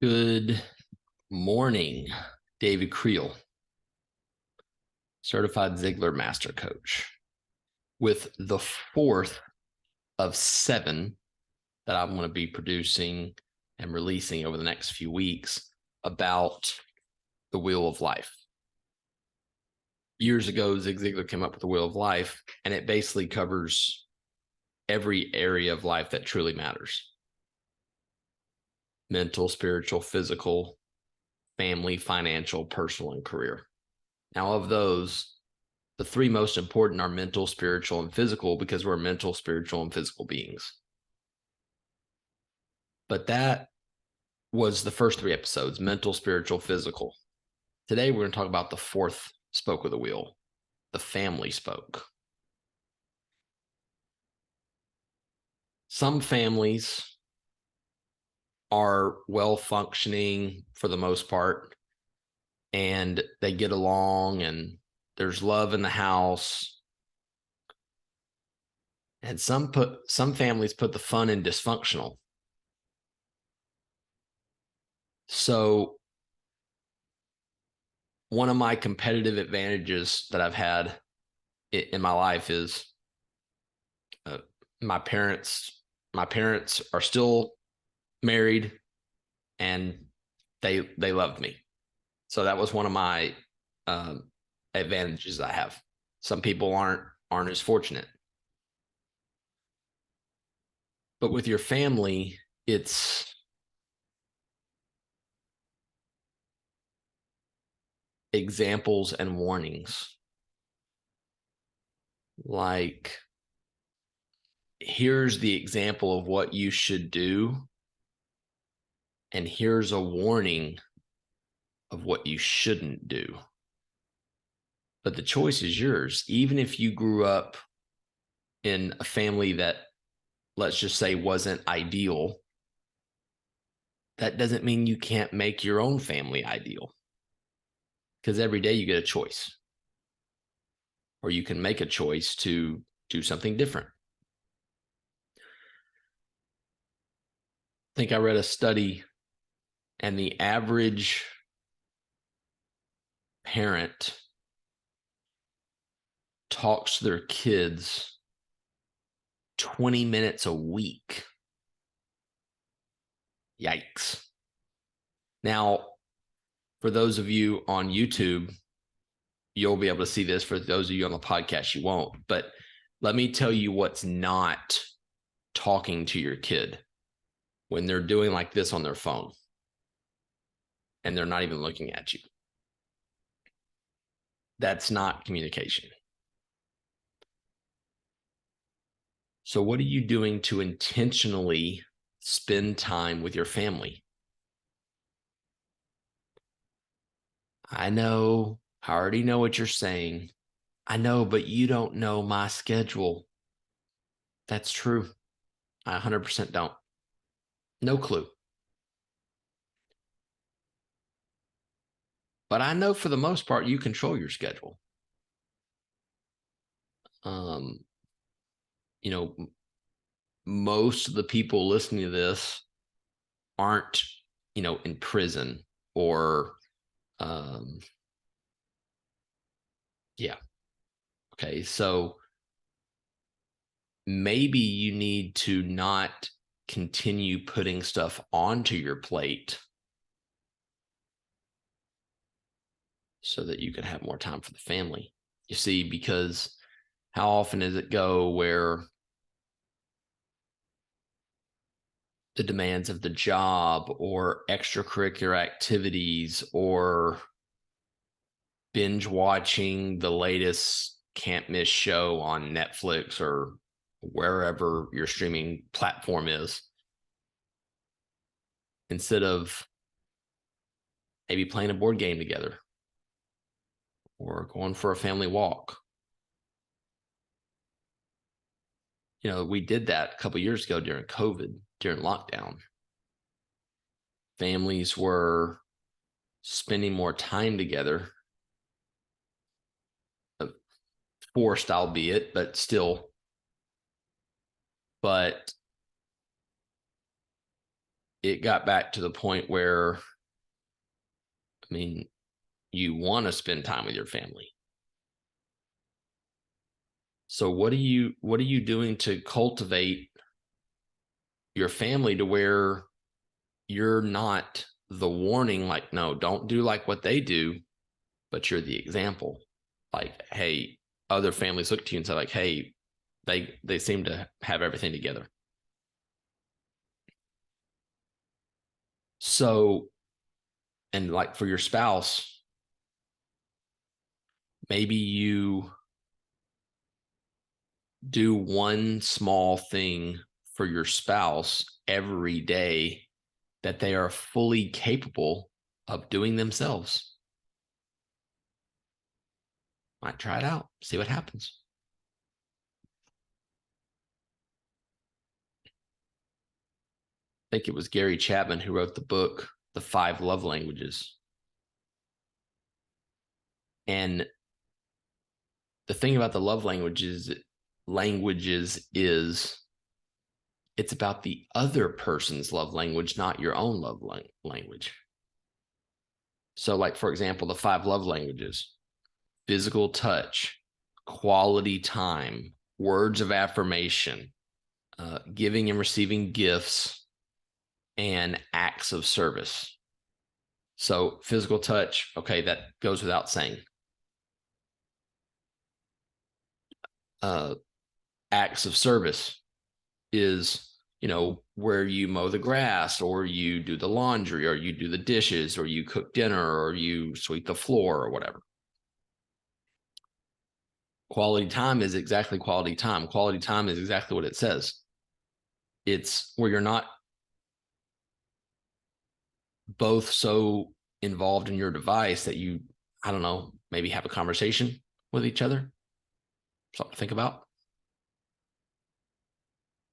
Good morning, David Creel, certified Ziegler master coach, with the fourth of 7 that I'm going to be producing and releasing over the next few weeks about the wheel of life. Years ago, Zig Ziglar came up with the wheel of life, and it basically covers every area of life that truly matters: mental, spiritual, physical, family, financial, personal, and career. Now, of those, the 3 most important are mental, spiritual, and physical, because we're mental, spiritual, and physical beings. But that was the first 3 episodes: mental, spiritual, physical. Today, we're going to talk about the 4th spoke of the wheel, the family spoke. Some families are well functioning for the most part, and they get along, and there's love in the house. And some families put the fun in dysfunctional. So one of my competitive advantages that I've had in my life is my parents are still married, and they loved me. So that was one of my advantages I have. Some people aren't as fortunate. But with your family, it's examples and warnings. Like, here's the example of what you should do, and here's a warning of what you shouldn't do. But the choice is yours. Even if you grew up in a family that, let's just say, wasn't ideal, that doesn't mean you can't make your own family ideal. Because every day you get a choice, or you can make a choice to do something different. I think I read a study, and the average parent talks to their kids 20 minutes a week. Yikes. Now, for those of you on YouTube, you'll be able to see this. For those of you on the podcast, you won't. But let me tell you what's not talking to your kid when they're doing like this on their phone and they're not even looking at you. That's not communication. So what are you doing to intentionally spend time with your family? I know, I already know what you're saying. I know, but you don't know my schedule. That's true. I 100% don't. No clue. But I know for the most part, you control your schedule. Um, you know, most of the people listening to this aren't, in prison or, yeah. Okay. So maybe you need to not continue putting stuff onto your plate so that you can have more time for the family. You see, because how often does it go where the demands of the job or extracurricular activities or binge watching the latest can't miss show on Netflix or wherever your streaming platform is, instead of maybe playing a board game together or going for a family walk? We did that a couple of years ago during COVID, during lockdown. Families were spending more time together, forced albeit, but still. But it got back to the point where, I mean, you want to spend time with your family. So what are you doing to cultivate your family to where you're not the warning, like, no, don't do like what they do, but you're the example. Like, hey, other families look to you and say, like, hey, they seem to have everything together. So, and like for your spouse, maybe you do one small thing for your spouse every day that they are fully capable of doing themselves. Might try it out, see what happens. I think it was Gary Chapman who wrote the book, The 5 Love Languages. And the thing about the love languages is it's about the other person's love language, not your own love language. So, like, for example, the 5 love languages: physical touch, quality time, words of affirmation, giving and receiving gifts, and acts of service. So physical touch, okay, that goes without saying. Acts of service is, where you mow the grass, or you do the laundry, or you do the dishes, or you cook dinner, or you sweep the floor, or whatever. Quality time is exactly quality time. Quality time is exactly what it says. It's where you're not both so involved in your device that you, I don't know, maybe have a conversation with each other. Something to think about.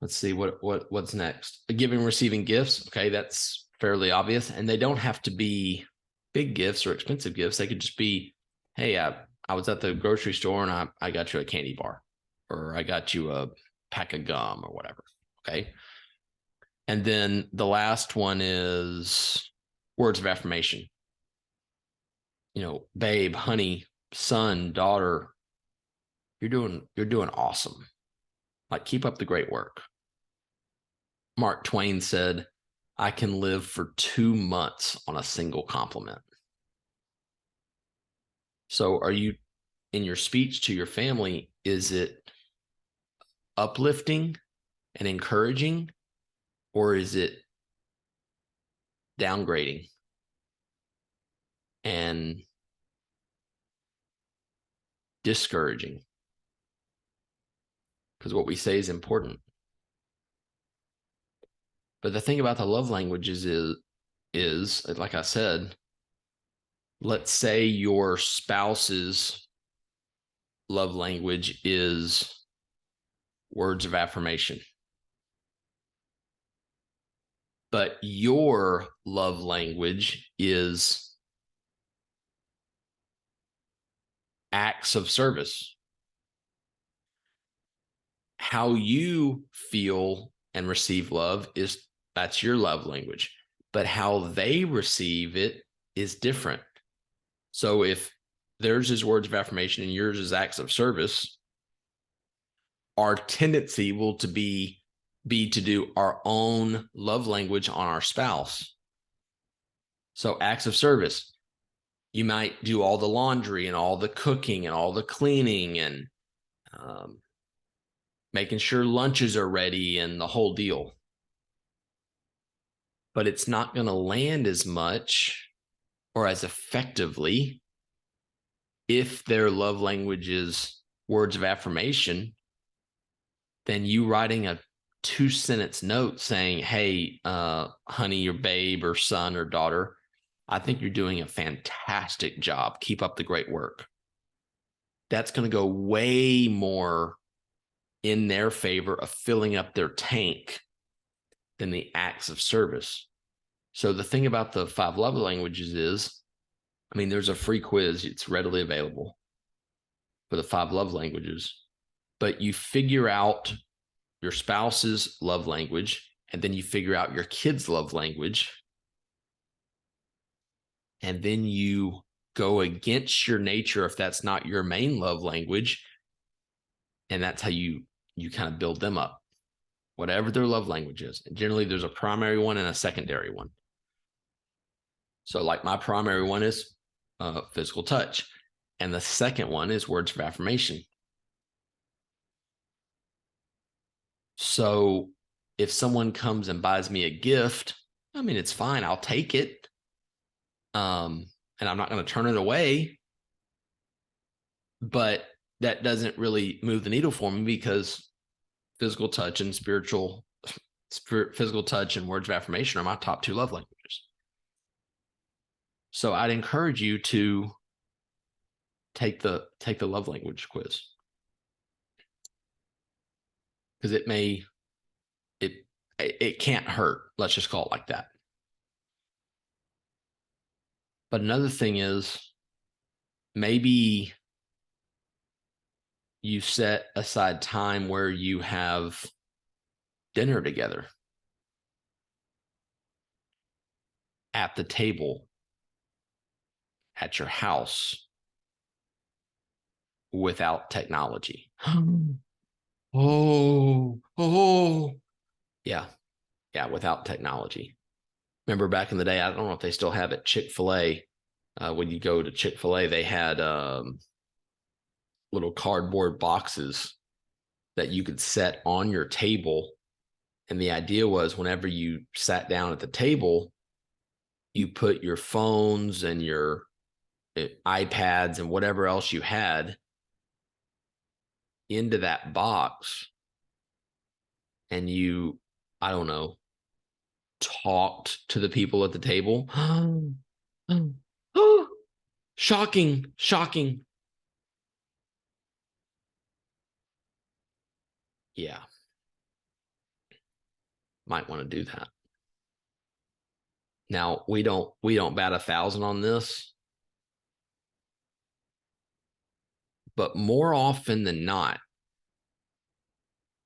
Let's see what's next. Giving and receiving gifts. Okay, that's fairly obvious. And they don't have to be big gifts or expensive gifts. They could just be, hey, I was at the grocery store and I got you a candy bar, or I got you a pack of gum, or whatever. Okay. And then the last one is words of affirmation. Babe, honey, son, daughter, you're doing awesome. Like, keep up the great work. Mark Twain said, I can live for 2 months on a single compliment. So are you, in your speech to your family, is it uplifting and encouraging, or is it downgrading and discouraging? Because what we say is important. But the thing about the love languages is, like I said, let's say your spouse's love language is words of affirmation, but your love language is acts of service. How you feel and receive love that's your love language, but how they receive it is different. So if theirs is words of affirmation and yours is acts of service, our tendency will to be to do our own love language on our spouse. So acts of service, you might do all the laundry and all the cooking and all the cleaning and making sure lunches are ready and the whole deal. But it's not going to land as much or as effectively if their love language is words of affirmation than you writing a 2-sentence note saying, hey, honey, your babe or son or daughter, I think you're doing a fantastic job. Keep up the great work. That's going to go way more in their favor of filling up their tank than the acts of service. So the thing about the 5 love languages is, there's a free quiz. It's readily available for the 5 love languages, but you figure out your spouse's love language And then you figure out your kid's love language. And then you go against your nature if that's not your main love language. And that's how you kind of build them up, whatever their love language is. And generally, there's a primary one and a secondary one. So like my primary one is physical touch. And the second one is words of affirmation. So if someone comes and buys me a gift, I mean, it's fine. I'll take it. And I'm not going to turn it away. But that doesn't really move the needle for me because physical touch and physical touch and words of affirmation are my top two love languages. So I'd encourage you to take the love language quiz, because it can't hurt. Let's just call it like that. But another thing is, maybe you set aside time where you have dinner together at the table at your house without technology. Yeah, without technology. Remember back in the day, I don't know if they still have it, Chick-fil-A. When you go to Chick-fil-A, they had little cardboard boxes that you could set on your table. And the idea was whenever you sat down at the table, you put your phones and your iPads and whatever else you had into that box. And you, I don't know, talked to the people at the table. Shocking. Yeah. Might want to do that. Now, we don't bat 1,000 on this, but more often than not,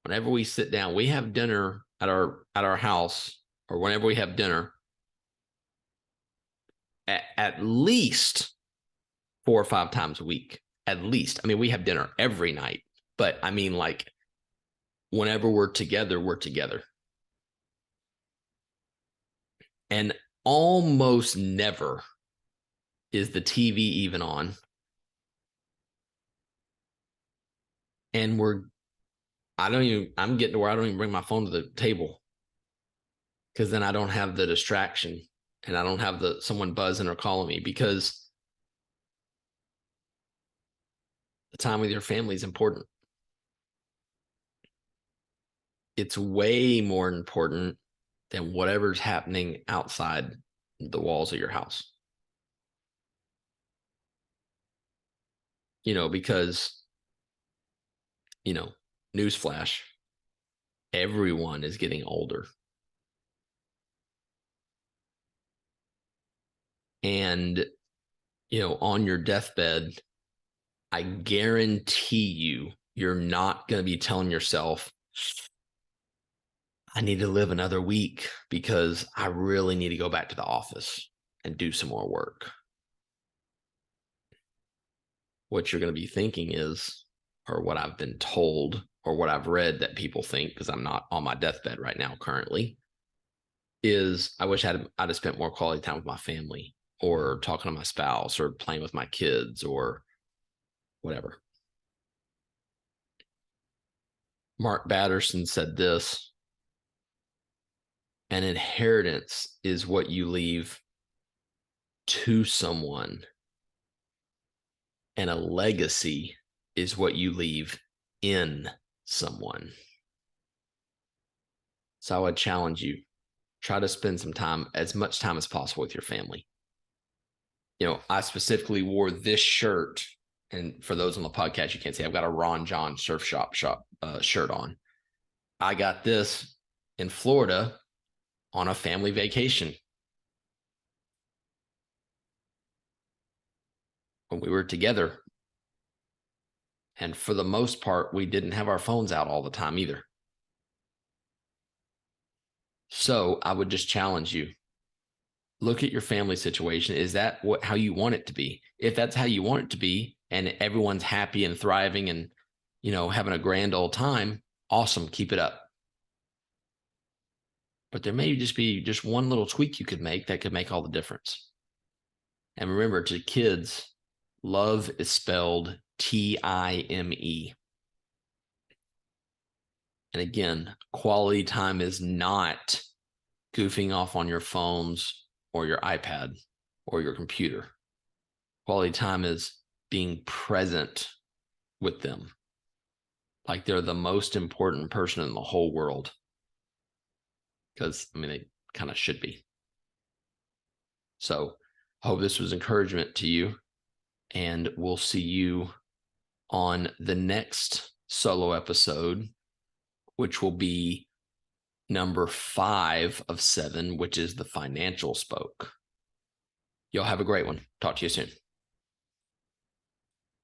whenever we sit down, we have dinner at our house, or whenever we have dinner, at least 4 or 5 times a week, at least. I mean, we have dinner every night, but I mean, like, whenever we're together, we're together. And almost never is the TV even on. And I'm getting to where I don't even bring my phone to the table, because then I don't have the distraction and I don't have someone buzzing or calling me, because the time with your family is important. It's way more important than whatever's happening outside the walls of your house. Because, newsflash, everyone is getting older. And, on your deathbed, I guarantee you're not going to be telling yourself, I need to live another week because I really need to go back to the office and do some more work. What you're going to be thinking is, or what I've been told, or what I've read that people think, because I'm not on my deathbed right now currently, is I wish I'd have spent more quality time with my family, or talking to my spouse, or playing with my kids, or whatever. Mark Batterson said this: an inheritance is what you leave to someone, and a legacy is what you leave in someone. So I would challenge you, try to spend as much time as possible with your family. I specifically wore this shirt, and for those on the podcast, you can't see, I've got a Ron John Surf Shop shirt on. I got this in Florida on a family vacation when we were together. And for the most part, we didn't have our phones out all the time either. So I would just challenge you. Look at your family situation. Is that how you want it to be? If that's how you want it to be, and everyone's happy and thriving and, having a grand old time, awesome. Keep it up. But there may just be just one little tweak you could make that could make all the difference. And remember, to kids, love is spelled Time. And again, quality time is not goofing off on your phones or your iPad or your computer. Quality time is being present with them, like they're the most important person in the whole world. Because, they kind of should be. So I hope this was encouragement to you. And we'll see you on the next solo episode, which will be number 5 of 7, which is the financial spoke. Y'all have a great one. Talk to you soon.